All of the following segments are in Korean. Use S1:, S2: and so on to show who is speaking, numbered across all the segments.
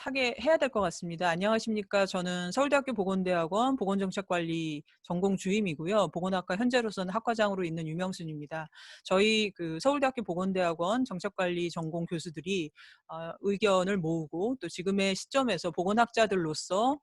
S1: 하게 해야 될 것 같습니다. 안녕하십니까. 저는 서울대학교 보건대학원 보건정책관리 전공 주임이고요. 보건학과 현재로서는 학과장으로 있는 유명순입니다. 저희 서울대학교 보건대학원 정책관리 전공 교수들이 의견을 모으고 또 지금의 시점에서 보건학자들로서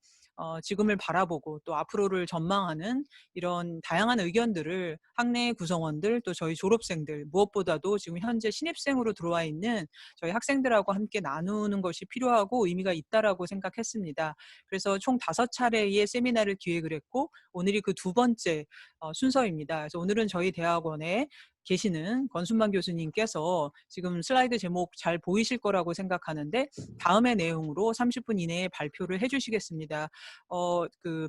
S1: 지금을 바라보고 또 앞으로를 전망하는 이런 다양한 의견들을 학내 구성원들 또 저희 졸업생들 무엇보다도 지금 현재 신입생으로 들어와 있는 저희 학생들하고 함께 나누는 것이 필요하고 의미가 있다라고 생각했습니다. 그래서 총 5차례의 세미나를 기획을 했고 오늘이 그 두 번째 순서입니다. 그래서 오늘은 저희 대학원에 계시는 권순만 교수님께서 지금 슬라이드 제목 잘 보이실 거라고 생각하는데 다음의 내용으로 30분 이내에 발표를 해주시겠습니다.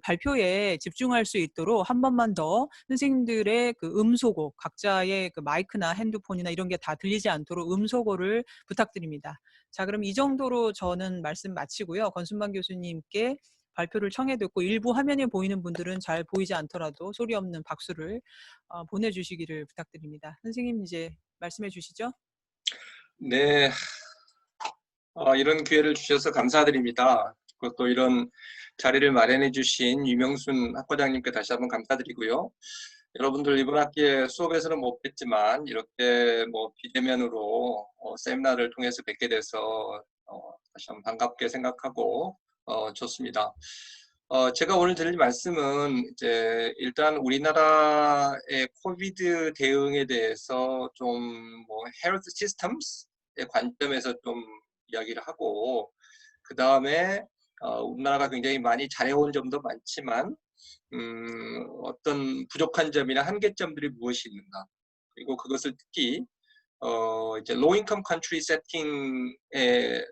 S1: 발표에 집중할 수 있도록 한 번만 더 선생님들의 음소거, 각자의 마이크나 핸드폰이나 이런 게 다 들리지 않도록 음소거를 부탁드립니다. 자, 그럼 이 정도로 저는 말씀 마치고요. 권순만 교수님께 발표를 청해 듣고 일부 화면에 보이는 분들은 잘 보이지 않더라도 소리 없는 박수를 보내주시기를 부탁드립니다. 선생님 이제 말씀해 주시죠.
S2: 네, 이런 기회를 주셔서 감사드립니다. 그것도 이런 자리를 마련해 주신 유명순 학과장님께 다시 한번 감사드리고요. 여러분들 이번 학기에 수업에서는 못 뵀지만 이렇게 비대면으로 세미나를 통해서 뵙게 돼서 다시 한번 반갑게 생각하고 좋습니다. 제가 오늘 드릴 말씀은 이제 일단 우리나라의 코비드 대응에 대해서 좀 헬스 시스템스의 관점에서 좀 이야기를 하고 그 다음에 우리나라가 굉장히 많이 잘해온 점도 많지만 어떤 부족한 점이나 한계점들이 무엇이 있는가 그리고 그것을 특히 이제 low income country setting에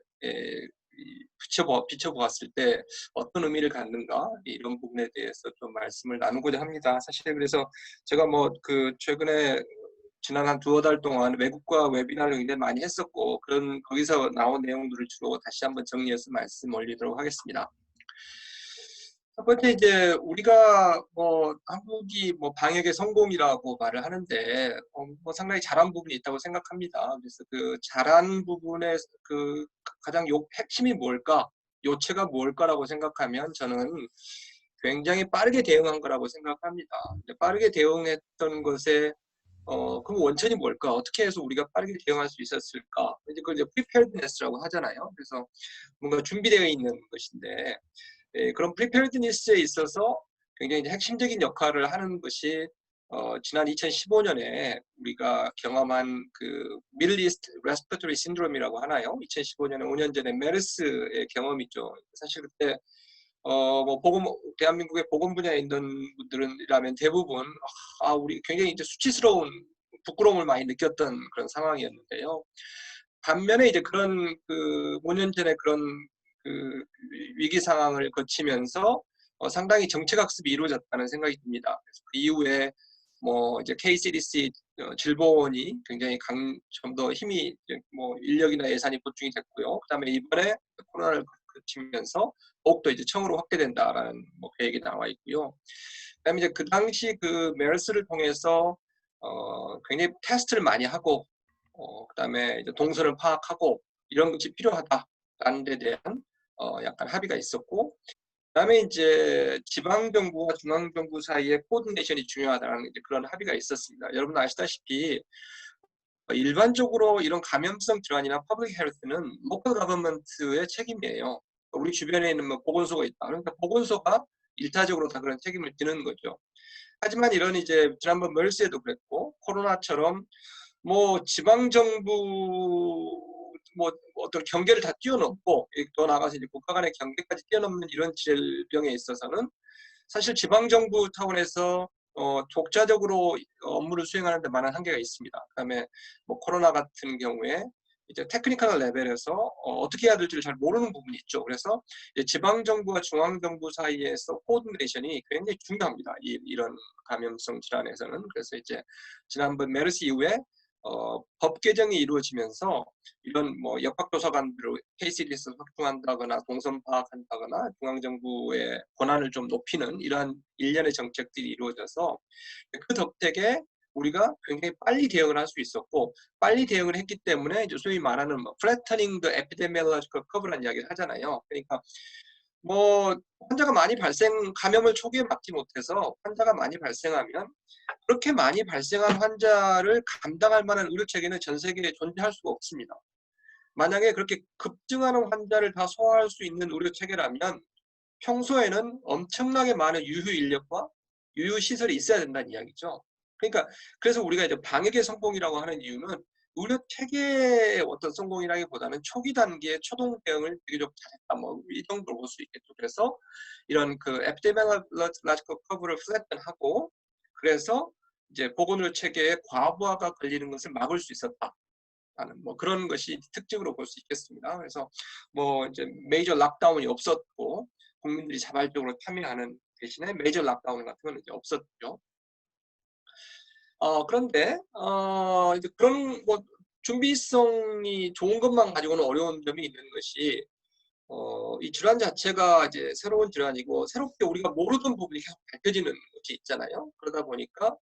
S2: 비춰보았을 때 어떤 의미를 갖는가 이런 부분에 대해서 좀 말씀을 나누고자 합니다. 사실 그래서 제가 최근에 지난 한 두어 달 동안 외국과 웨비나를 굉장히 많이 했었고 거기서 나온 내용들을 주로 다시 한번 정리해서 말씀 올리도록 하겠습니다. 첫 번째 이제 우리가 한국이 방역의 성공이라고 말을 하는데 상당히 잘한 부분이 있다고 생각합니다. 그래서 그 잘한 부분의 가장 핵심이 뭘까? 요체가 뭘까라고 생각하면 저는 굉장히 빠르게 대응한 거라고 생각합니다. 빠르게 대응했던 것에 그럼 원천이 뭘까? 어떻게 해서 우리가 빠르게 대응할 수 있었을까? 이제 그걸 이제 preparedness라고 하잖아요. 그래서 뭔가 준비되어 있는 것인데 그런 preparedness에 있어서 굉장히 이제 핵심적인 역할을 하는 것이 지난 2015년에 우리가 경험한 Middle East Respiratory Syndrome이라고 하나요? 2015년에 5년 전에 메르스의 경험이죠. 사실 그때 대한민국의 보건 분야에 있는 분들이라면 대부분 우리 굉장히 이제 수치스러운 부끄러움을 많이 느꼈던 그런 상황이었는데요. 반면에 이제 그런 5년 전에 그런 위기 상황을 거치면서 상당히 정책 학습이 이루어졌다는 생각이 듭니다. 그래서 그 이후에 이제 KCDC 질보원이 굉장히 좀 더 힘이 인력이나 예산이 보충이 됐고요. 그다음에 이번에 코로나를 거치면서 더욱더 이제 청으로 확대된다라는 계획이 나와 있고요. 그다음에 이제 그 당시 메르스를 통해서 굉장히 테스트를 많이 하고 그다음에 이제 동선을 파악하고 이런 것이 필요하다라는 데 대한 약간 합의가 있었고 그다음에 이제 지방 정부와 중앙 정부 사이의 코디네이션이 중요하다는 이제 그런 합의가 있었습니다. 여러분 아시다시피 일반적으로 이런 감염성 질환이나 퍼블릭 헬스는 로컬 거버먼트의 책임이에요. 우리 주변에 있는 보건소가 있다. 그러니까 보건소가 일차적으로 다 그런 책임을 지는 거죠. 하지만 이런 이제 지난번 멀스에도 그랬고 코로나처럼 지방 정부 어떤 경계를 다 뛰어넘고 더 나아가서 이제 국가 간의 경계까지 뛰어넘는 이런 질병에 있어서는 사실 지방 정부 차원에서 독자적으로 업무를 수행하는 데 많은 한계가 있습니다. 그다음에 코로나 같은 경우에 이제 테크니컬 레벨에서 어떻게 해야 될지를 잘 모르는 부분이 있죠. 그래서 지방 정부와 중앙 정부 사이에서 코디네이션이 굉장히 중요합니다. 이런 감염성 질환에서는. 그래서 이제 지난번 메르스 이후에 법 개정이 이루어지면서 이런 역학조사관들을 KCDS 확충한다거나 동선 파악한다거나 중앙정부의 권한을 좀 높이는 이러한 일련의 정책들이 이루어져서 그 덕택에 우리가 굉장히 빨리 대응을 할 수 있었고 빨리 대응을 했기 때문에 이제 소위 말하는 뭐 flattening the epidemiological curve라는 이야기를 하잖아요. 그러니까 뭐 환자가 많이 감염을 초기에 막지 못해서 환자가 많이 발생하면 그렇게 많이 발생한 환자를 감당할 만한 의료 체계는 전 세계에 존재할 수가 없습니다. 만약에 그렇게 급증하는 환자를 다 소화할 수 있는 의료 체계라면 평소에는 엄청나게 많은 유휴 인력과 유휴 시설이 있어야 된다는 이야기죠. 그러니까 그래서 우리가 이제 방역의 성공이라고 하는 이유는 의료 체계의 어떤 성공이라기보다는 초기 단계의 초동 대응을 비교적 잘했다. 뭐 이 정도로 볼 수 있겠죠. 그래서 이런 그 epidemiological curve를 flatten하고 그래서 이제 보건의료 체계의 과부하가 걸리는 것을 막을 수 있었다. 라는 뭐 그런 것이 특징으로 볼 수 있겠습니다. 그래서 뭐 이제 메이저 락다운이 없었고 국민들이 자발적으로 참여하는 대신에 메이저 락다운 같은 건 이제 없었죠. 그런데 이제 그런 뭐 준비성이 좋은 것만 가지고는 어려운 점이 있는 것이 이 질환 자체가 이제 새로운 질환이고 새롭게 우리가 모르던 부분이 계속 밝혀지는 것이 있잖아요. 그러다 보니까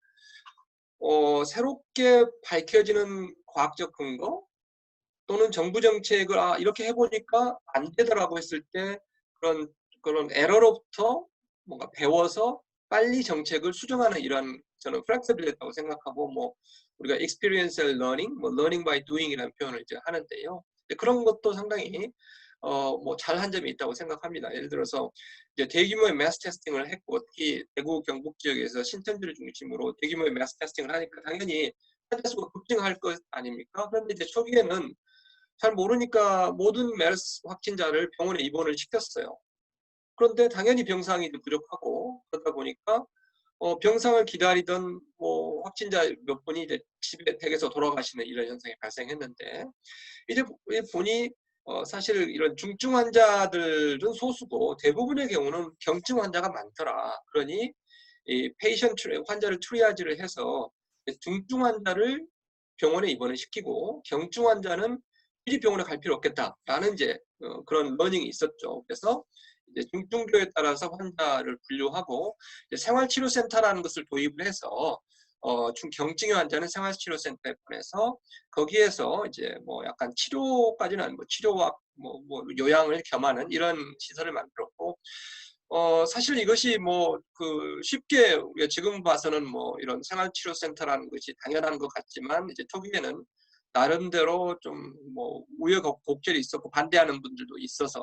S2: 새롭게 밝혀지는 과학적 근거 또는 정부 정책을 이렇게 해보니까 안 되더라고 했을 때 그런 에러로부터 뭔가 배워서 빨리 정책을 수정하는 이런 저는 플렉서빌리티라고 생각하고 뭐 우리가 experiential learning, 뭐 learning by doing이라는 표현을 이제 하는데요. 그런 것도 상당히 뭐 잘한 점이 있다고 생각합니다. 예를 들어서 이제 대규모의 매스 테스팅을 했고 특히 대구 경북 지역에서 신천지를 중심으로 대규모의 매스 테스팅을 하니까 당연히 환자 수가 급증할 것 아닙니까? 그런데 이제 초기에는 잘 모르니까 모든 메르스 확진자를 병원에 입원을 시켰어요. 그런데 당연히 병상이 부족하고 그러다 보니까 병상을 기다리던 뭐 확진자 몇 분이 이제 집에 댁에서 돌아가시는 이런 현상이 발생했는데 이제 보니 사실 이런 중증 환자들은 소수고 대부분의 경우는 경증 환자가 많더라. 그러니 이 환자를 트리아지를 해서 중증 환자를 병원에 입원을 시키고 경증 환자는 미리 병원에 갈 필요 없겠다라는 이제 그런 러닝이 있었죠. 그래서 이제 중증도에 따라서 환자를 분류하고 생활치료센터라는 것을 도입을 해서 경증의 환자는 생활치료센터에 보내서 거기에서 이제 뭐 약간 치료까지는 아니고 치료와 뭐 요양을 겸하는 이런 시설을 만들었고 사실 이것이 뭐 쉽게 우리가 지금 봐서는 뭐 이런 생활치료센터라는 것이 당연한 것 같지만 이제 초기에는 나름대로 좀 뭐 우여곡절이 있었고 반대하는 분들도 있어서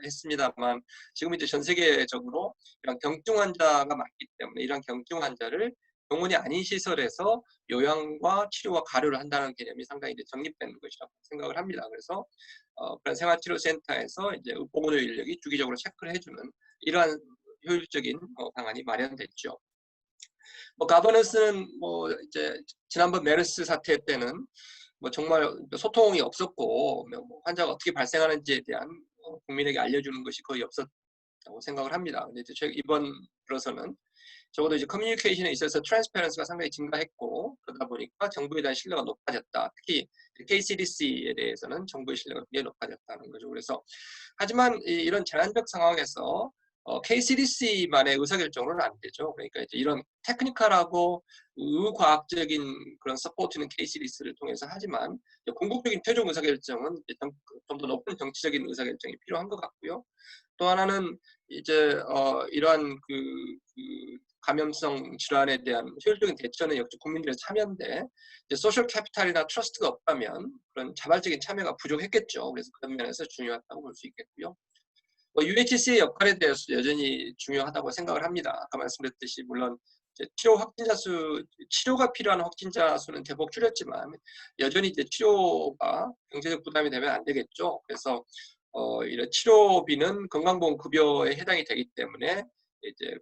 S2: 했습니다만 지금 이제 전 세계적으로 이런 경증 환자가 많기 때문에 이런 경증 환자를 병원이 아닌 시설에서 요양과 치료와 가료를 한다는 개념이 상당히 이제 정립된 것이라고 생각을 합니다. 그래서 그런 생활치료센터에서 이제 보건의료 인력이 주기적으로 체크를 해주는 이러한 효율적인 방안이 마련됐죠. 뭐 가버넌스는 뭐 이제 지난번 메르스 사태 때는 뭐 정말 소통이 없었고 뭐 환자가 어떻게 발생하는지에 대한 국민에게 알려주는 것이 거의 없었다고 생각을 합니다. 근데 이제 이번 들어서는 적어도 이제 커뮤니케이션에 있어서 트랜스퍼런스가 상당히 증가했고 그러다 보니까 정부에 대한 신뢰가 높아졌다. 특히 KCDC에 대해서는 정부의 신뢰가 굉장히 높아졌다는 거죠. 그래서 하지만 이런 제한적 상황에서 KCDC만의 의사결정으로는 안 되죠. 그러니까 이제 이런 테크니컬하고 의과학적인 그런 서포트는 KCDC를 통해서 하지만 궁극적인 최종 의사결정은 좀 더 높은 정치적인 의사결정이 필요한 것 같고요. 또 하나는 이제 이러한 감염성 질환에 대한 효율적인 대처는 역시 국민들의 참여인데 이제 소셜 캐피탈이나 트러스트가 없다면 그런 자발적인 참여가 부족했겠죠. 그래서 그런 면에서 중요하다고 볼 수 있겠고요. UHC의 역할에 대해서 여전히 중요하다고 생각을 합니다. 아까 말씀드렸듯이 물론 이제 치료가 필요한 확진자 수는 대폭 줄였지만 여전히 이제 치료가 경제적 부담이 되면 안 되겠죠. 그래서 이런 치료비는 건강보험급여에 해당이 되기 때문에 이제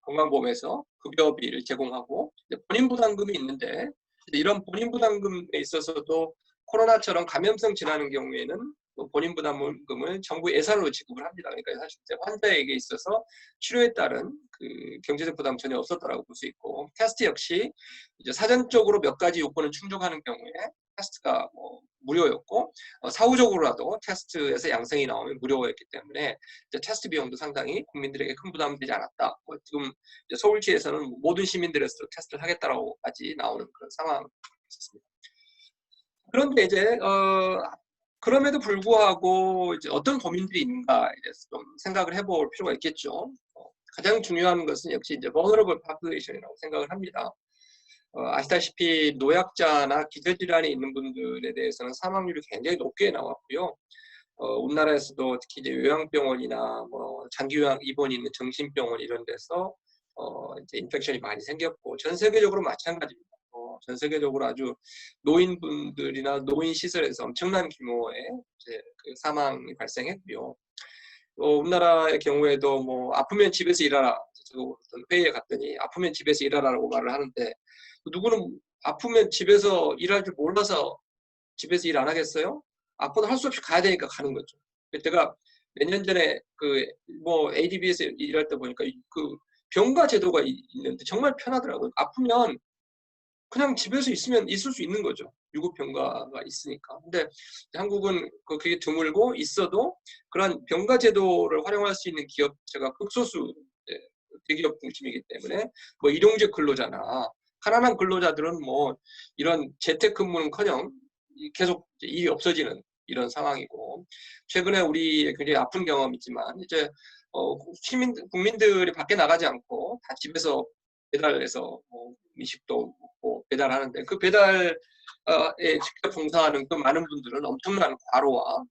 S2: 건강보험에서 급여비를 제공하고 본인 부담금이 있는데 이런 본인 부담금에 있어서도 코로나처럼 감염성 질환의 경우에는 또 본인 부담금을 정부 예산으로 지급을 합니다. 그러니까 사실 이제 환자에게 있어서 치료에 따른 그 경제적 부담 전혀 없었다라고 볼 수 있고, 테스트 역시 이제 사전적으로 몇 가지 요건을 충족하는 경우에 테스트가 뭐 무료였고, 사후적으로라도 테스트에서 양성이 나오면 무료였기 때문에 이제 테스트 비용도 상당히 국민들에게 큰 부담이 되지 않았다. 뭐 지금 이제 서울시에서는 모든 시민들에서 테스트를 하겠다라고까지 나오는 그런 상황이었습니다. 그런데 이제 그럼에도 불구하고 이제 어떤 고민들이 있는가 이제 좀 생각을 해볼 필요가 있겠죠. 가장 중요한 것은 역시 이제 vulnerable population이라고 생각을 합니다. 아시다시피 노약자나 기저질환이 있는 분들에 대해서는 사망률이 굉장히 높게 나왔고요. 우리나라에서도 특히 이제 요양병원이나 뭐 장기 요양 입원이 있는 정신병원 이런 데서 이제 인펙션이 많이 생겼고, 전 세계적으로 마찬가지입니다. 전 세계적으로 아주 노인분들이나 노인 시설에서 엄청난 규모의 이제 그 사망이 발생했고요. 우리나라의 경우에도 뭐 아프면 집에서 일하라. 제가 어떤 회의에 갔더니 아프면 집에서 일하라고 말을 하는데, 누구는 아프면 집에서 일할 줄 몰라서 집에서 일 안 하겠어요? 아파도 할 수 없이 가야 되니까 가는 거죠. 제가 몇 년 전에 그 뭐 ADB에서 일할 때 보니까 그 병가 제도가 있는데 정말 편하더라고요. 아프면 그냥 집에서 있으면 있을 수 있는 거죠. 유급 병가가 있으니까. 근데 한국은 그게 드물고, 있어도 그런 병가 제도를 활용할 수 있는 기업체가 극소수 대기업 중심이기 때문에, 뭐 일용직 근로자나 가난한 근로자들은 뭐 이런 재택근무는커녕 계속 일이 없어지는 이런 상황이고, 최근에 우리 굉장히 아픈 경험이지만 이제 국민들이 밖에 나가지 않고 다 집에서 배달해서 뭐 미식도 먹고 배달하는데, 그 배달에 직접 종사하는 그 많은 분들은 엄청난 과로와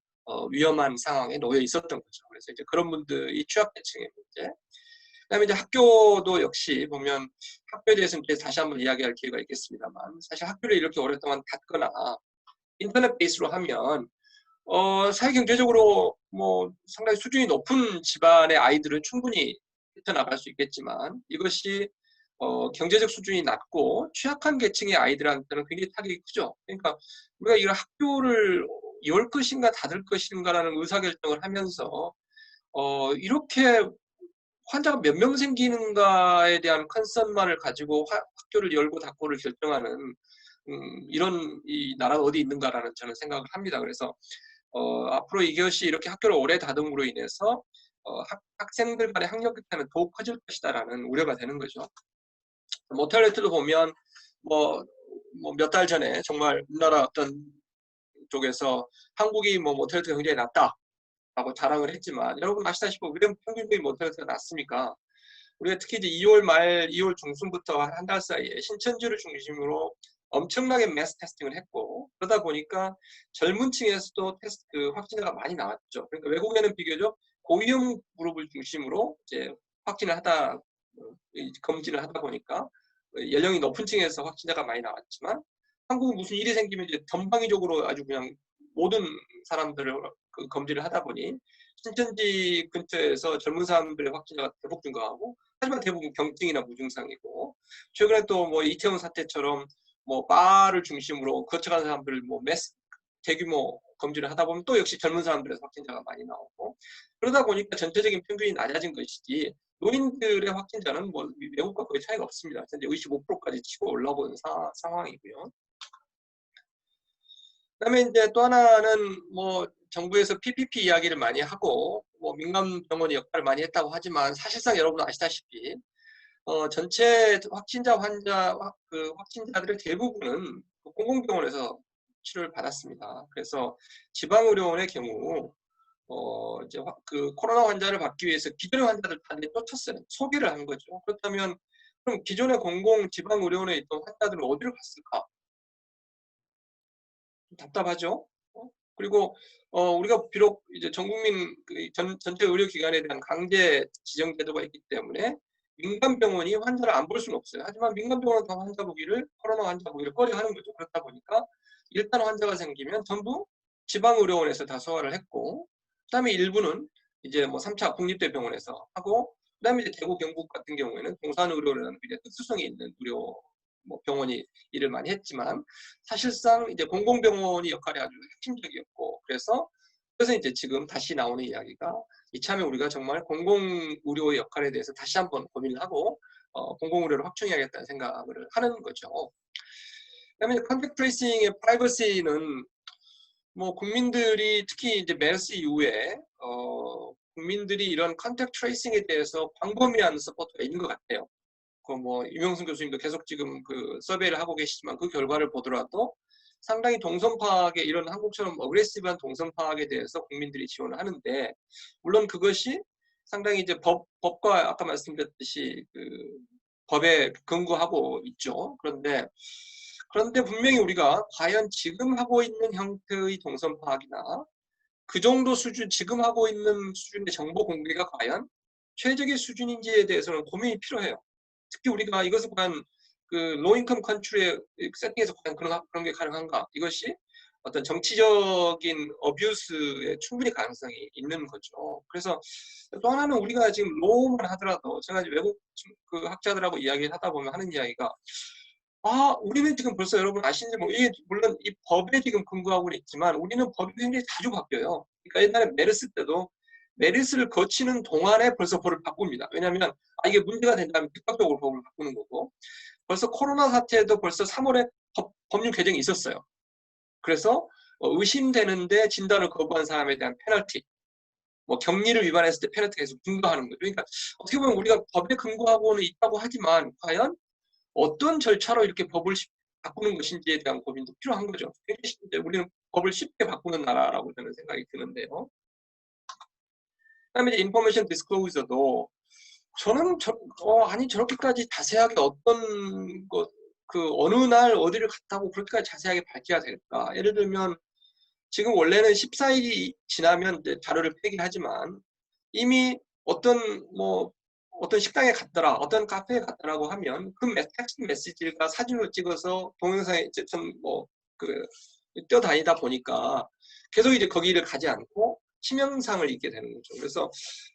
S2: 위험한 상황에 놓여 있었던 거죠. 그래서 이제 그런 분들이 취약계층의 문제. 그다음에 이제 학교도 역시 보면, 학교에 대해서는 이제 다시 한번 이야기할 기회가 있겠습니다만, 사실 학교를 이렇게 오랫동안 닫거나 인터넷 베이스로 하면 사회 경제적으로 뭐 상당히 수준이 높은 집안의 아이들은 충분히 헤쳐나갈 수 있겠지만, 이것이 경제적 수준이 낮고 취약한 계층의 아이들한테는 굉장히 타격이 크죠. 그러니까 우리가 이 학교를 열 것인가 닫을 것인가라는 의사결정을 하면서 이렇게 환자가 몇 명 생기는가에 대한 컨선만을 가지고 학교를 열고 닫고를 결정하는 이런 이 나라가 어디 있는가라는 저는 생각을 합니다. 그래서 앞으로 이것이 이렇게 학교를 오래 닫음으로 인해서 학생들 간의 학력 격차는 더욱 커질 것이다라는 우려가 되는 거죠. 모탈리티도 보면 뭐 몇 달 전에 정말 우리나라 어떤 쪽에서 한국이 뭐 모탈리티가 굉장히 낮다라고 자랑을 했지만, 여러분 아시다시피 왜 평균적인 모탈리티가 낮습니까? 우리가 특히 이제 2월 말, 2월 중순부터 한 달 사이에 신천지를 중심으로 엄청나게 매스 테스팅을 했고, 그러다 보니까 젊은 층에서도 그 확진자가 많이 나왔죠. 그러니까 외국에는 비교적 고위험 그룹을 중심으로 이제 확진을 하다, 검진을 하다 보니까 연령이 높은 층에서 확진자가 많이 나왔지만, 한국은 무슨 일이 생기면 이제 전방위적으로 아주 그냥 모든 사람들을 검진을 하다 보니 신천지 근처에서 젊은 사람들의 확진자가 대폭 증가하고, 하지만 대부분 경증이나 무증상이고, 최근에 또 뭐 이태원 사태처럼 뭐 바를 중심으로 거쳐간 사람들을 뭐 대규모 검진을 하다 보면 또 역시 젊은 사람들에서 확진자가 많이 나오고, 그러다 보니까 전체적인 평균이 낮아진 것이지, 노인들의 확진자는 뭐 외국과 거의 차이가 없습니다. 현재 25%까지 치고 올라오고 있는 상황이고요. 그다음에 이제 또 하나는 뭐 정부에서 PPP 이야기를 많이 하고 뭐 민간 병원이 역할을 많이 했다고 하지만, 사실상 여러분 아시다시피 전체 확진자들의 대부분은 공공병원에서 치료를 받았습니다. 그래서 지방의료원의 경우 이제 그 코로나 환자를 받기 위해서 기존의 환자들 다 쫓았어요. 소개를 한 거죠. 그렇다면 그럼 기존의 공공 지방의료원에 있던 환자들은 어디로 갔을까? 답답하죠. 그리고 우리가 비록 이제 전국민 전체 의료기관에 대한 강제 지정 제도가 있기 때문에 민간 병원이 환자를 안 볼 수는 없어요. 하지만 민간 병원은 다 코로나 환자 보기를 꺼려하는 거죠. 그렇다 보니까 일단 환자가 생기면 전부 지방의료원에서 다 소화를 했고, 그다음에 일부는 이제 뭐 3차 국립대병원에서 하고, 그다음에 이제 대구 경북 같은 경우에는 동산의료라는 특수성이 있는 의료 뭐 병원이 일을 많이 했지만, 사실상 이제 공공병원이 역할이 아주 핵심적이었고, 그래서 그래서 이제 지금 다시 나오는 이야기가 이참에 우리가 정말 공공의료의 역할에 대해서 다시 한번 고민을 하고 공공의료를 확충해야겠다는 생각을 하는 거죠. 그다음에 컨택트 트레이싱의 프라이버시는 뭐 국민들이 특히 이제 메르스 이후에 국민들이 이런 컨택트 트레이싱에 대해서 광범위한 서포트가 있는 것 같아요. 그 뭐 유명순 교수님도 계속 지금 그 서베이를 하고 계시지만 그 결과를 보더라도 상당히 동선 파악에 이런 한국처럼 어그레시브한 동선 파악에 대해서 국민들이 지원을 하는데 물론 그것이 상당히 이제 법과 아까 말씀드렸듯이 그 법에 근거하고 있죠. 그런데 분명히 우리가 과연 지금 하고 있는 형태의 동선 파악이나 그 정도 수준 지금 하고 있는 수준의 정보 공개가 과연 최적의 수준인지에 대해서는 고민이 필요해요. 특히 우리가 이것을 과연 그 로인컴 컨트리의 세팅에서 과연 그런 게 가능한가? 이것이 어떤 정치적인 어뷰스에 충분히 가능성이 있는 거죠. 그래서 또 하나는 우리가 지금 로우만 하더라도 제가 외국 그 학자들하고 이야기를 하다 보면 하는 이야기가 우리는 지금 벌써 여러분 아시는지 이게 물론 이 법에 지금 근거하고는 있지만 우리는 법이 굉장히 자주 바뀌어요. 그러니까 옛날에 메르스 때도 메르스를 거치는 동안에 벌써 법을 바꿉니다. 왜냐하면 이게 문제가 된다면 즉각적으로 법을 바꾸는 거고 벌써 코로나 사태에도 벌써 3월에 법률 개정이 있었어요. 그래서 의심되는데 진단을 거부한 사람에 대한 페널티, 뭐 격리를 위반했을 때 페널티가 계속 증가하는 거죠. 그러니까 어떻게 보면 우리가 법에 근거하고는 있다고 하지만 과연 어떤 절차로 이렇게 법을 바꾸는 것인지에 대한 고민도 필요한 거죠. 우리는 법을 쉽게 바꾸는 나라라고 저는 생각이 드는데요. 그다음에 이제 인포메이션 디스클로저도 저는 저렇게까지 자세하게 어떤 것, 그 어느 날 어디를 갔다고 그렇게까지 자세하게 밝혀야 될까? 예를 들면 지금 원래는 14일이 지나면 이제 자료를 폐기하지만 이미 어떤 식당에 갔더라, 어떤 카페에 갔더라고 하면 그 텍스트 메시지가 사진으로 찍어서 동영상에 뛰어다니다 보니까 계속 이제 거기를 가지 않고 치명상을 입게 되는 거죠. 그래서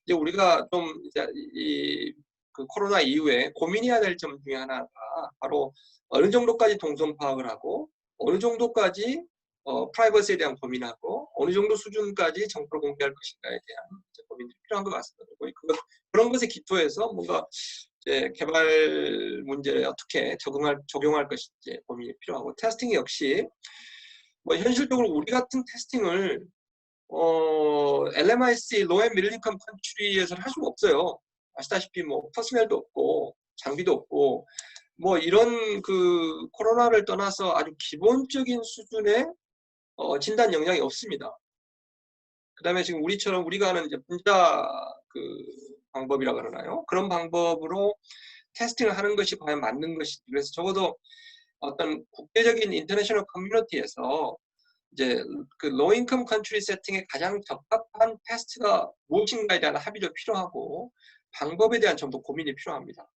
S2: 이제 우리가 좀 이제 그 코로나 이후에 고민해야 될 점 중에 하나가 바로 어느 정도까지 동선 파악을 하고 어느 정도까지 프라이버시에 대한 고민하고 어느 정도 수준까지 정보를 공개할 것인가에 대한 고민이 필요한 것 같습니다. 그런 것에 기초해서 뭔가 이제 개발 문제에 어떻게 적용할 것인지 고민이 필요하고 테스팅 역시 뭐 현실적으로 우리 같은 테스팅을 LMIC 로우 앤 미들 인컴 컨트리에서는 할 수가 없어요. 아시다시피 뭐 퍼스널도 없고 장비도 없고 뭐 이런 그 코로나를 떠나서 아주 기본적인 수준의 진단 역량이 없습니다. 그다음에 지금 우리가 하는 이제 분자 그 방법이라고 그러나요? 그런 방법으로 테스팅을 하는 것이 과연 맞는 것인지 그래서 적어도 어떤 국제적인 인터내셔널 커뮤니티에서 이제 그 로우 인컴 컨트리 세팅에 가장 적합한 테스트가 무엇인가에 대한 합의도 필요하고 방법에 대한 좀 더 고민이 필요합니다.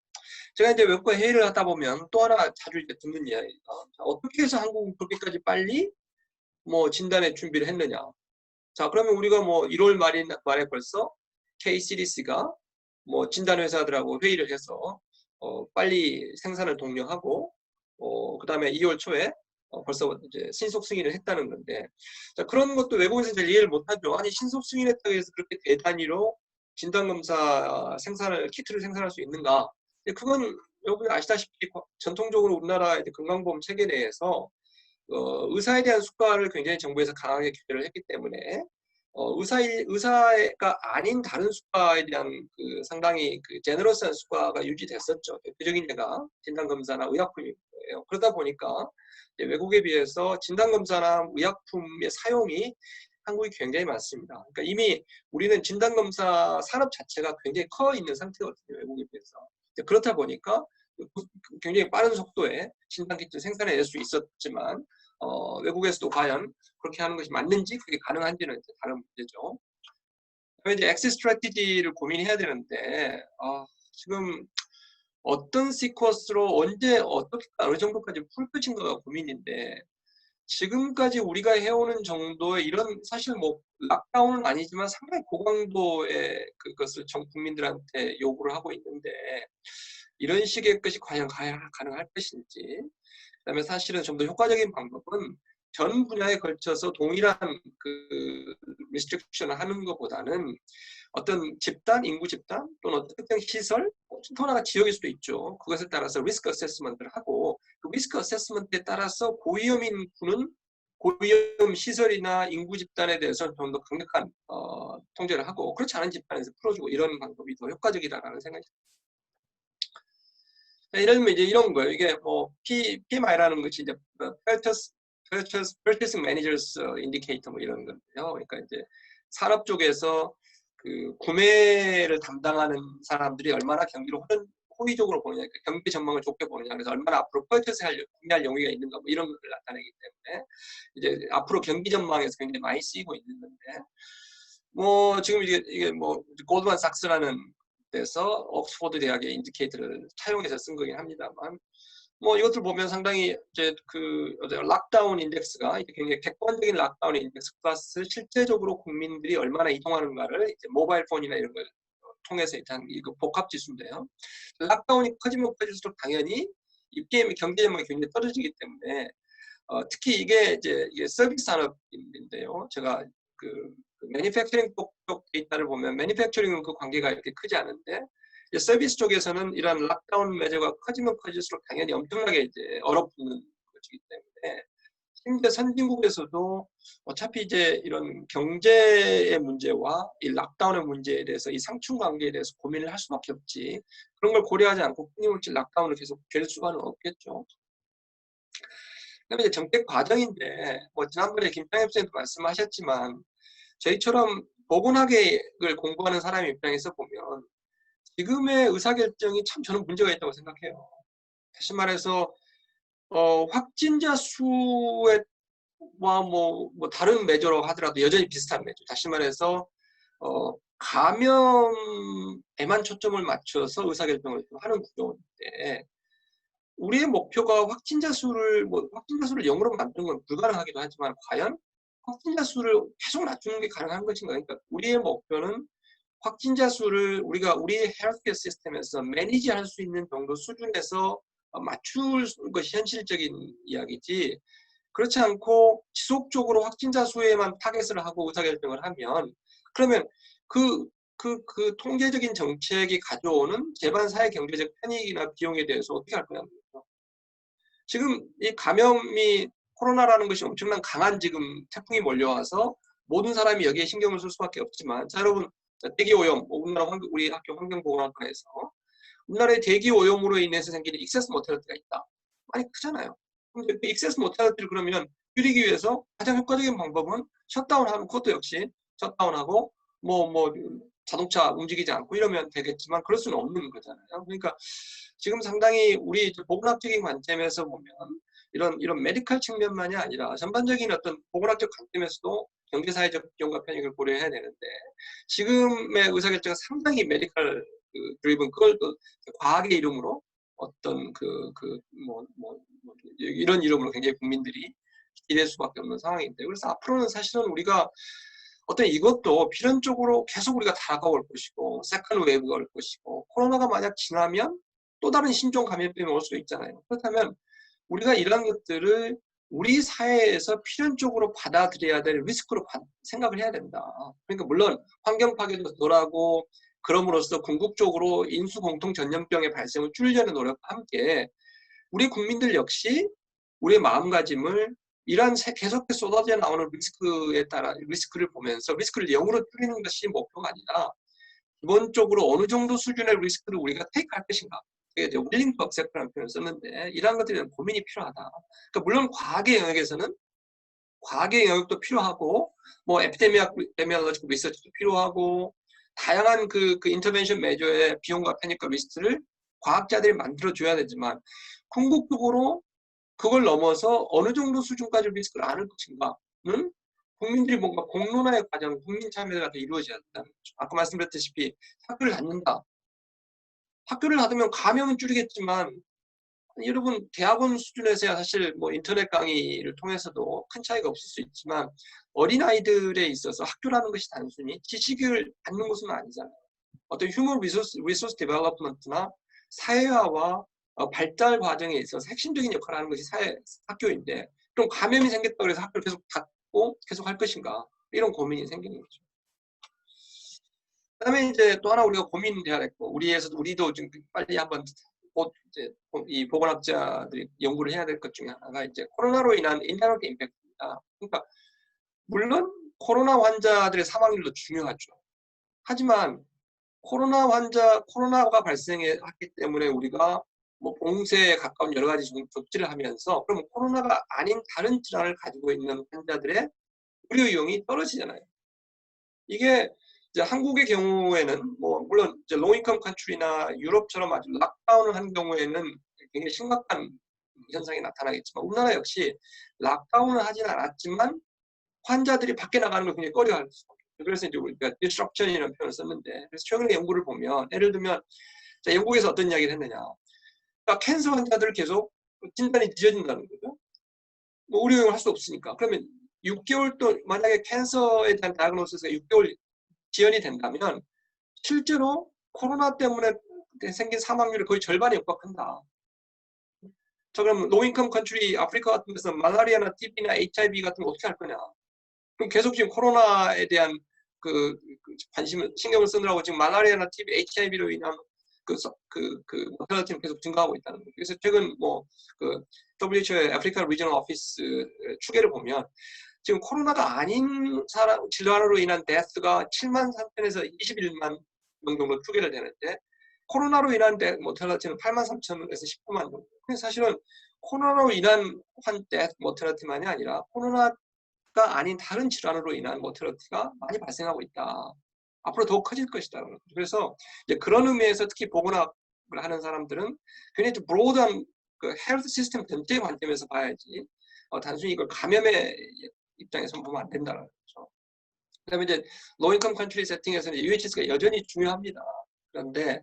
S2: 제가 이제 외국과 회의를 하다 보면 또 하나 자주 이제 듣는 이야기가 어떻게 해서 한국은 그렇게까지 빨리 뭐 진단의 준비를 했느냐. 자, 그러면 우리가 뭐 1월 말에 벌써 KCDC가 뭐 진단 회사들하고 회의를 해서 빨리 생산을 독려하고 그다음에 2월 초에 벌써 이제 신속 승인을 했다는 건데 자, 그런 것도 외국에서 잘 이해를 못하죠. 아니 신속 승인했다고 해서 그렇게 대단위로 진단검사 키트를 생산할 수 있는가? 그건 여러분이 아시다시피 전통적으로 우리나라 건강보험 체계 내에서 의사에 대한 수가를 굉장히 정부에서 강하게 규제를 했기 때문에 의사가 아닌 다른 수가에 대한 그 상당히 그 제너러스한 수가가 유지됐었죠. 대표적인 예가 진단검사나 의약품이에요. 그러다 보니까 외국에 비해서 진단검사나 의약품의 사용이 한국이 굉장히 많습니다. 그러니까 이미 우리는 진단검사 산업 자체가 굉장히 커 있는 상태거든요. 외국에 비해서. 그렇다 보니까 굉장히 빠른 속도에 진단키트 생산해낼 수 있었지만 외국에서도 과연 그렇게 하는 것이 맞는지 그게 가능한지는 다른 문제죠. 이제 엑시 스트래티지를 고민해야 되는데 지금 어떤 시퀀스로 언제 어떻게 어느 정도까지 풀 것인가가 고민인데 지금까지 우리가 해오는 정도의 이런 사실 뭐 락다운은 아니지만 상당히 고강도의 그것을 전 국민들한테 요구를 하고 있는데 이런 식의 것이 과연 가능할 것인지 그다음에 사실은 좀 더 효과적인 방법은 전 분야에 걸쳐서 동일한 그 리스트릭션을 하는 것보다는 어떤 집단, 인구 집단 또는 어떤 특정 시설, 또 하나가 지역일 수도 있죠. 그것에 따라서 리스크 어세스먼트를 하고 그 리스크 어세스먼트에 따라서 고위험인 군은 고위험 시설이나 인구 집단에 대해서 좀 더 강력한 통제를 하고 그렇지 않은 집단에서 풀어주고 이런 방법이 더 효과적이다라는 생각이 듭니다. 예를 들면 이제 이런 거예요. 이게 뭐 PMI라는 것이 이제 Purchasing Managers Indicator 뭐 이런 건데요. 그러니까 이제 산업 쪽에서 그 구매를 담당하는 사람들이 얼마나 경기를 호의적으로 보느냐, 그러니까 경기 전망을 좋게 보느냐, 그래서 얼마나 앞으로 구매할 용의가 있는가, 뭐 이런 것을 나타내기 때문에 이제 앞으로 경기 전망에서 굉장히 많이 쓰이고 있는 건데, 뭐 지금 이게 뭐 골드만삭스라는 데서 옥스퍼드 대학의 인디케이터를 차용해서 쓴 거긴 합니다만, 뭐 이것들 보면 상당히 이제 그 락다운 인덱스가 굉장히 객관적인 락다운 인덱스 플러스 실제적으로 국민들이 얼마나 이동하는가를 이제 모바일 폰이나 이런 걸 통해서 일단 이거 복합 지수인데요. 락다운이 커지면 커질수록 당연히 이 PM이 경제 전망이 굉장히 떨어지기 때문에 특히 이게 서비스 산업인데요. 제가 그 매니팩처링 쪽 데이터를 보면 매니팩처링은 그 관계가 이렇게 크지 않은데 서비스 쪽에서는 이런 락다운 매저가 커지면 커질수록 당연히 엄청나게 이제 얼어붙는 것이기 때문에 심지어 선진국에서도 어차피 이제 이런 경제의 문제와 이 락다운의 문제에 대해서 이 상충 관계에 대해서 고민을 할 수밖에 없지. 그런 걸 고려하지 않고 끊임없이 락다운을 계속 될 수가는 없겠죠. 그다음에 이제 정책 과정인데 뭐 지난번에 김창엽 선생님도 말씀하셨지만 저희처럼 보건학을 공부하는 사람 입장에서 보면 지금의 의사결정이 참 저는 문제가 있다고 생각해요. 다시 말해서 확진자 수에 뭐 다른 매저로 하더라도 여전히 비슷한 매저. 다시 말해서 감염에만 초점을 맞춰서 의사결정을 하는 구조인데 우리의 목표가 확진자 수를 0으로 만드는 건 불가능하기도 하지만 과연 확진자 수를 계속 낮추는 게 가능한 것인가? 그러니까 우리의 목표는 확진자 수를 우리가 우리의 헬스케어 시스템에서 매니지할 수 있는 정도 수준에서 맞출 것이 현실적인 이야기지. 그렇지 않고 지속적으로 확진자 수에만 타겟을 하고 의사결정을 하면 그러면 그 통계적인 정책이 가져오는 재반 사회 경제적 편익이나 비용에 대해서 어떻게 할 거냐는 거죠. 지금 이 감염이 코로나라는 것이 엄청난 강한 지금 태풍이 몰려와서 모든 사람이 여기에 신경을 쓸 수밖에 없지만 자 여러분 대기 오염 우리 학교 환경보건학과에서 우리나라의 대기 오염으로 인해서 생기는 익세스 모탈리티가 있다. 많이 크잖아요. 근데 그 익세스 모탈리티를 그러면 줄이기 위해서 가장 효과적인 방법은 셧다운하는 것도 역시 셧다운하고 뭐 자동차 움직이지 않고 이러면 되겠지만 그럴 수는 없는 거잖아요. 그러니까 지금 상당히 우리 보건학적인 관점에서 보면 이런 메디컬 측면만이 아니라 전반적인 어떤 보건학적 관점에서도 경제사회적 비용과 편익을 고려해야 되는데 지금의 의사결정은 상당히 메디컬 드리븐 그걸 또 과학의 이름으로 어떤 이런 이름으로 굉장히 국민들이 기댈 수밖에 없는 상황인데 그래서 앞으로는 사실은 우리가 어떤 이것도 필연적으로 계속 우리가 다가올 것이고 세컨드 웨이브가 올 것이고 코로나가 만약 지나면 또 다른 신종 감염병이 올 수도 있잖아요. 그렇다면 우리가 이런 것들을 우리 사회에서 필연적으로 받아들여야 될 리스크로 생각을 해야 된다. 그러니까 물론 환경 파괴도 덜하고 그럼으로써 궁극적으로 인수 공통 전염병의 발생을 줄이려는 노력과 함께 우리 국민들 역시 우리의 마음가짐을 이러한 계속해서 쏟아져 나오는 리스크에 따라 리스크를 보면서 리스크를 0으로 줄이는 것이 목표가 아니라 기본적으로 어느 정도 수준의 리스크를 우리가 테이크할 것인가. 이게 윌링 투 액셉트라는 표현을 썼는데 이러한 것들에 대한 고민이 필요하다. 그러니까 물론 과학의 영역에서는 과학의 영역도 필요하고 뭐 에피데미올로지컬 리서치도 필요하고 다양한 그 인터벤션 메저의 비용과 편익과 리스트를 과학자들이 만들어줘야 되지만 궁극적으로 그걸 넘어서 어느 정도 수준까지 리스크를 안을 것인가는 국민들이 뭔가 공론화의 과정, 국민 참여가 이루어져야 된다는 거죠. 아까 말씀드렸다시피 학교를 닫는다. 학교를 닫으면 감염은 줄이겠지만 여러분 대학원 수준에서야 사실 뭐 인터넷 강의를 통해서도 큰 차이가 없을 수 있지만 어린아이들에 있어서 학교라는 것이 단순히 지식을 받는 것은 아니잖아요. 어떤 휴먼 리소스 디벨롭먼트나 사회화와 발달 과정에 있어서 핵심적인 역할을 하는 것이 학교인데 그럼 감염이 생겼다고 해서 학교를 계속 닫고 계속 할 것인가? 이런 고민이 생기는 거죠. 그다음에 이제 또 하나 우리가 고민해야 될 거, 우리도 지금 빨리 한번 곧 이제 이 보건학자들이 연구를 해야 될 것 중에 하나가 이제 코로나로 인한 인다이렉트 임팩트입니다. 그러니까 물론 코로나 환자들의 사망률도 중요하죠. 하지만 코로나가 발생했기 때문에 우리가 뭐 봉쇄에 가까운 여러 가지 조치를 하면서 그럼 코로나가 아닌 다른 질환을 가지고 있는 환자들의 의료 이용이 떨어지잖아요. 이게 이제 한국의 경우에는 뭐 물론 이제 로잉컴 컨트리나 유럽처럼 아주 락다운을 한 경우에는 굉장히 심각한 현상이 나타나겠지만 우리나라 역시 락다운을 하지는 않았지만 환자들이 밖에 나가는 걸 굉장히 꺼려할 수 있어요. 그래서 이제 우리가 disruption이라는 표현을 썼는데 그래서 최근에 연구를 보면 예를 들면 자, 영국에서 어떤 이야기를 했느냐. 그러니까 캔서 환자들을 계속 진단이 늦어진다는 거죠. 뭐 의료용을 할 수 없으니까. 그러면 6개월 또 만약에 캔서에 대한 다이그노시스가 6개월 지연이 된다면 실제로 코로나 때문에 생긴 사망률이 거의 절반에 육박한다. 저 그럼 로인컴 컨트리 아프리카 같은 데서 말라리아나 TB나 HIV 같은 거 어떻게 할 거냐. 그럼 계속 지금 코로나에 대한 관심을 신경을 쓰느라고 지금 말라리아나 TB, HIV로 인한 모탈리티는 계속 증가하고 있다는 거죠. 그래서 최근 WHO의 아프리카 리저널 오피스 추계를 보면 지금 코로나가 아닌 질환으로 인한 데스가 7만 3천에서 21만 명 정도 추계를 되는데 코로나로 인한 모탈리티는 8만 3천에서 19만 정도. 그래서 사실은 코로나로 인한 모탈리티만이 아니라 코로나가 아닌 다른 질환으로 인한 모탈리티가 많이 발생하고 있다. 앞으로 더욱 커질 것이다. 그래서 이제 그런 의미에서 특히 보건학을 하는 사람들은 굉장히 좀 브로드한 헬스 시스템 전체의 관점에서 봐야지 단순히 이걸 감염의 입장에서 보면 안 된다는 거죠. 그다음에 이제 로인컴 컨트리 세팅에서는 UHS가 여전히 중요합니다. 그런데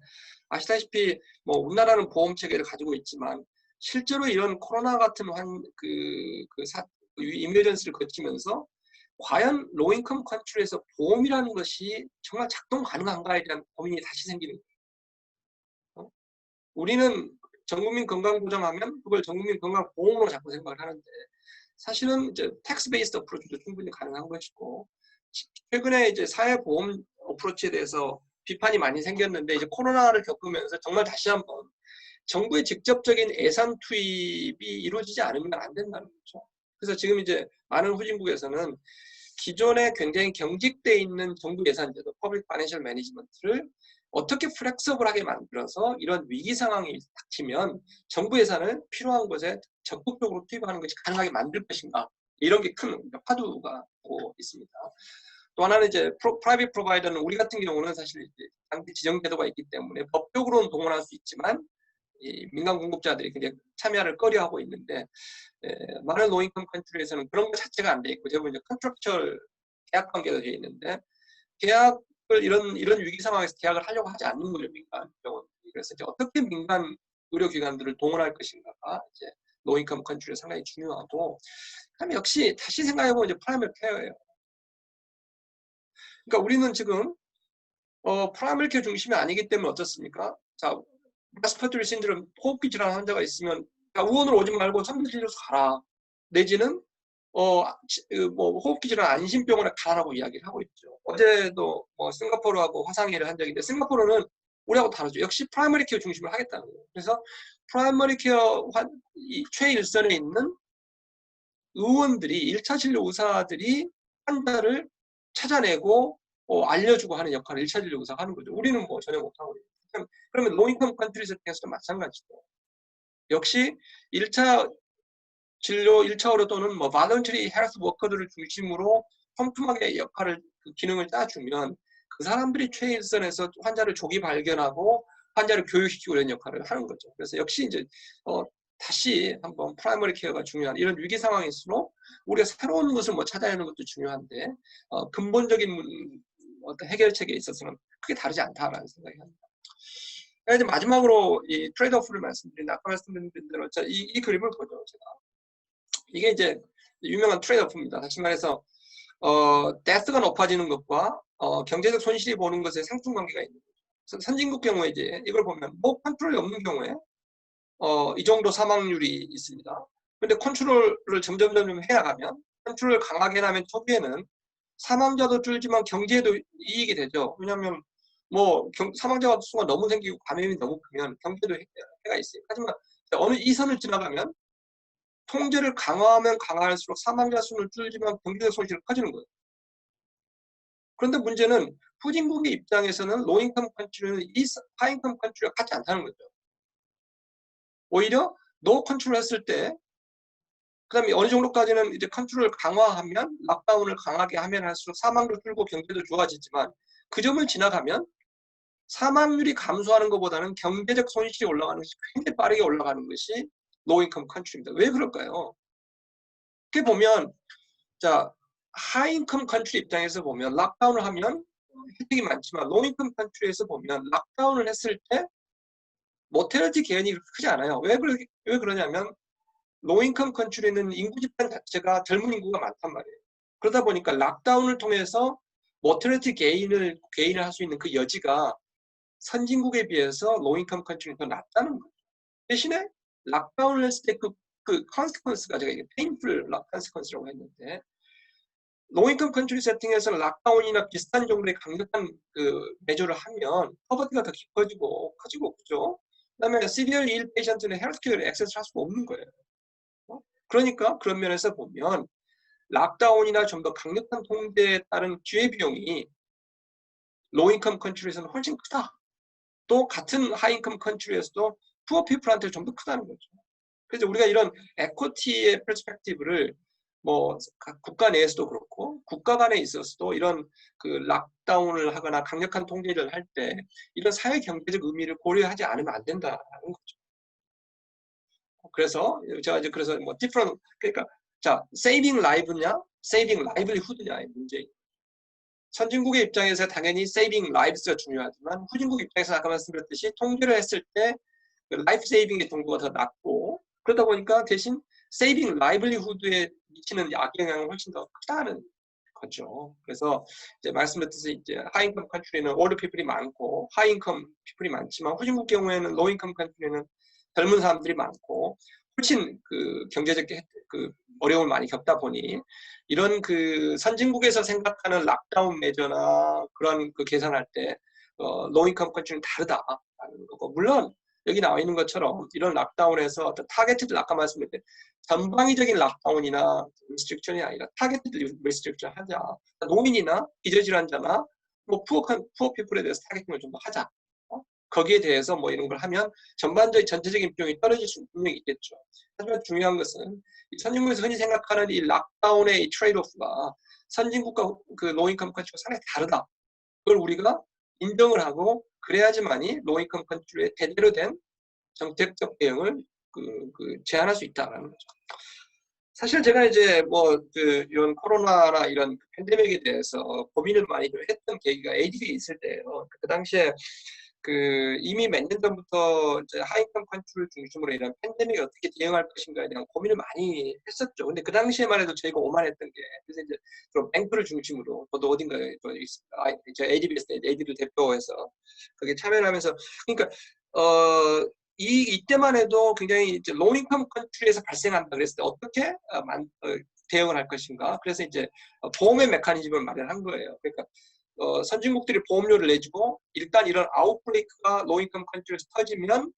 S2: 아시다시피 뭐 우리나라는 보험 체계를 가지고 있지만 실제로 이런 코로나 같은 이머전시를 거치면서 과연 로인컴 컨트리에서 보험이라는 것이 정말 작동 가능한가에 대한 고민이 다시 생기는 거예요. 우리는 전국민 건강보장하면 그걸 전국민 건강보험으로 자꾸 생각을 하는데 사실은 이제 텍스 베이스드 어프로치도 충분히 가능한 것이고 최근에 이제 사회보험 어프로치에 대해서 비판이 많이 생겼는데 이제 코로나를 겪으면서 정말 다시 한번 정부의 직접적인 예산 투입이 이루어지지 않으면 안 된다는 거죠. 그래서 지금 이제 많은 후진국에서는 기존에 굉장히 경직돼 있는 정부 예산제도, 퍼블릭 파이낸셜 매니지먼트를 어떻게 플렉서블하게 만들어서 이런 위기 상황이 닥치면 정부 예산을 필요한 곳에 적극적으로 투입하는 것이 가능하게 만들 것인가 이런 게 큰 화두가 되고 있습니다. 또 하나는 이제 프라이빗 프로바이더는 우리 같은 경우는 사실 당시 지정 제도가 있기 때문에 법적으로는 동원할 수 있지만 이 민간 공급자들이 굉장히 참여를 꺼려하고 있는데 많은 로인컴 컨트리에서는 그런 것 자체가 안 돼 있고 대부분 이제 컨트랙처럴 계약 관계가 되어 있는데 계약을 이런 위기 상황에서 계약을 하려고 하지 않는 거예요, 민간 병원들이. 그래서 이제 어떻게 민간 의료기관들을 동원할 것인가가 이제 로인컴 컨트리에 상당히 중요하고 그다음에 역시 다시 생각해보면 이제 프라이머리 케어예요. 그러니까 우리는 지금 프라이머리 케어 중심이 아니기 때문에 어떻습니까? 자, 레스피레이터리 신드롬 호흡기 질환 환자가 있으면 야, 의원으로 오지 말고 선별진료소 가라. 내지는 뭐 호흡기 질환 안심병원에 가라고 이야기를 하고 있죠. 어제도 뭐 싱가포르하고 화상회의를 한 적인데 싱가포르는 우리하고 다르죠. 역시 프라이머리 케어 중심을 하겠다는 거예요. 그래서 프라이머리 케어 최일선에 있는 의원들이 1차 진료 의사들이 환자를 찾아내고 알려주고 하는 역할을 1차 진료 의사가 하는 거죠. 우리는 뭐 전혀 못하고 있어요. 그러면 로인컴 컨트리 세팅에서도 마찬가지죠. 역시 1차 진료 1차 의료 또는 뭐 발런터리 헬스 워커들을 중심으로 촘촘하게 기능을 짜주면 그 사람들이 최일선에서 환자를 조기 발견하고 환자를 교육시키고 이런 역할을 하는 거죠. 그래서 역시 이제 다시 한번 프라이머리 케어가 중요한 이런 위기 상황일수록 우리가 새로운 것을 뭐 찾아내는 것도 중요한데 근본적인 어떤 해결책에 있어서는 크게 다르지 않다라는 생각이 합니다. 이제 마지막으로 이 트레이드오프를 말씀드린다. 아까 말씀드린 대로 이 그림을 보죠. 제가 이게 이제 유명한 트레이드오프입니다. 다시 말해서 데스가 높아지는 것과 경제적 손실이 보는 것에 상충관계가 있는 거죠. 선진국 경우에 이제 이걸 보면 목 컨트롤이 없는 경우에 이 정도 사망률이 있습니다. 근데 컨트롤을 점점 해나가면, 컨트롤을 강하게 해나가면 초기에는 사망자도 줄지만 경제에도 이익이 되죠. 왜냐하면 뭐 사망자 수가 너무 생기고 감염이 너무 크면 경제도 해가 있어요. 하지만 어느 이 선을 지나가면 통제를 강화하면 강화할수록 사망자 수는 줄지만 경제적 손실은 커지는 거예요. 그런데 문제는 후진국의 입장에서는 로인컴 컨트리는 이 하인컴 컨트리가 같지 않다는 거죠. 오히려 노 컨트롤 했을 때, 그다음에 어느 정도까지는 이제 컨트롤을 강화하면, 락다운을 강하게 하면 할수록 사망도 줄고 경제도 좋아지지만, 그 점을 지나가면 사망률이 감소하는 것보다는 경제적 손실이 올라가는 것이 굉장히 빠르게 올라가는 것이 로인컴 컨트리입니다. 왜 그럴까요? 이렇게 보면, 자, 하인컴 컨트리 입장에서 보면 락다운을 하면 혜택이 많지만, 로인컴 컨트리에서 보면 락다운을 했을 때 모텔리티 개연이 그렇게 크지 않아요. 왜 그러냐면 로인컴 컨트리는 인구 집단 자체가 젊은 인구가 많단 말이에요. 그러다 보니까 락다운을 통해서 모텔리티 개인을 할 수 있는 그 여지가 선진국에 비해서 로인컴 컨트리는 더 낮다는 거죠. 대신에 락다운을 했을 때 그 컨시퀀스가 제가 이게 페인풀 컨시퀀스라고 했는데, 로인컴 컨트리 세팅에서 락다운이나 비슷한 정도의 강력한 그 매조를 하면 퍼버티가 더 깊어지고 커지고 그죠. 그다음에 시비얼 일 페이션트는 헬스케어를 액세스할 수가 없는 거예요. 그러니까 그런 면에서 보면 락다운이나 좀 더 강력한 통제에 따른 기회비용이 로인컴 컨트리에서는 훨씬 크다. 또 같은 하인컴 컨트리에서도 푸어 피플한테 좀 더 크다는 거죠. 그래서 우리가 이런 에코티의 퍼스펙티브를 뭐 국가 내에서도 그렇고 국가 간에 있어서도 이런 그 락다운을 하거나 강력한 통제를 할 때 이런 사회 경제적 의미를 고려하지 않으면 안 된다는 거죠. 그래서 제가 이제 그래서 뭐 different, 그러니까 자, saving live냐, saving livelihood냐의 문제. 선진국의 입장에서 당연히 saving lives가 중요하지만 후진국 입장에서 아까 말씀드렸듯이 통제를 했을 때 그 라이프 세이빙의 정도가 더 낮고, 그러다 보니까 대신 saving livelihood에 미치는 악영향은 훨씬 더 크다는 거죠. 그래서 이제 말씀드렸듯이 이제 하인컴 컨트리는 올드 피플이 많고 하인컴 피플이 많지만, 후진국 경우에는 로인컴 컨트리는 젊은 사람들이 많고 훨씬 그 경제적 그 어려움을 많이 겪다 보니 이런 그 선진국에서 생각하는 락다운 매저나 그런 그 계산할 때 로인컴 컨트리는 다르다라는 거고, 물론 여기 나와 있는 것처럼 이런 락다운에서 어떤 타겟티드, 아까 말씀드린 전방위적인 락다운이나 리스트릭션이 아니라 타겟티드 리스트릭션 하자. 노인이나 기저질환자나 뭐 푸어 피플에 대해서 타겟팅을 좀 더 하자. 거기에 대해서 뭐 이런 걸 하면 전체적인 비용이 떨어질 수 분명히 있겠죠. 하지만 중요한 것은 선진국에서 흔히 생각하는 이 락다운의 이 트레이드오프가 선진국과 그 로인컴 컨트리가 상당히 다르다. 그걸 우리가 인정을 하고 그래야지만이 로인컴 컨트리의 제대로 된 정책적 대응을 제안할 수 있다라는 거죠. 사실 제가 이제 뭐 이런 코로나나 이런 팬데믹에 대해서 고민을 많이 좀 했던 계기가 ADB에 있을 때예요. 그 당시에 이미 몇 년 전부터 이제 하인컴 컨트롤 중심으로 이런 팬데믹에 어떻게 대응할 것인가에 대한 고민을 많이 했었죠. 근데 그 당시에만 해도 저희가 오만했던 게, 그래서 이제 좀 뱅크를 중심으로, 저도 어딘가에 있습니다. 저 ADBS 때 ADB 대표해서 거기에 참여를 하면서, 그러니까 이때만 해도 굉장히 이제 로인컴 컨트리에서 발생한다 그랬을 때 어떻게 대응을 할 것인가. 그래서 이제 보험의 메커니즘을 마련한 거예요. 그러니까 선진국들이 보험료를 내주고 일단 이런 아웃브레이크가 로인컴 컨트리에서 터지면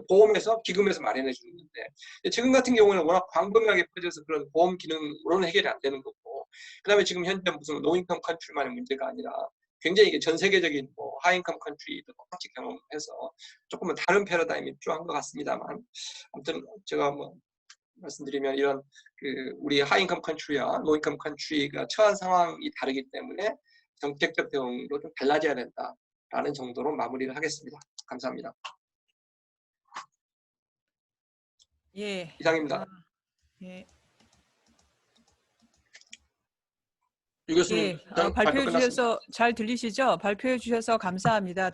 S2: 보험에서 기금에서 마련해 주는 건데, 지금 같은 경우는 워낙 광범위하게 퍼져서 그런 보험 기능으로는 해결이 안 되는 거고, 그 다음에 지금 현재 무슨 로인컴 컨트리만의 문제가 아니라 굉장히 이게 전 세계적인 뭐 하인컴 컨트리도 똑같이 경험해서 조금은 다른 패러다임이 필요한 것 같습니다만, 아무튼 제가 뭐 말씀드리면 이런 우리 하인컴 컨트리와 로인컴 컨트리가 처한 상황이 다르기 때문에 정책적 대응도 좀 달라져야 된다라는 정도로 마무리를 하겠습니다. 감사합니다.
S1: 예.
S2: 이상입니다.
S1: 예.
S2: 유 교수님,
S1: 예.
S2: 발표
S1: 발표해
S2: 끝났습니다.
S1: 주셔서 잘 들리시죠? 발표해 주셔서 감사합니다.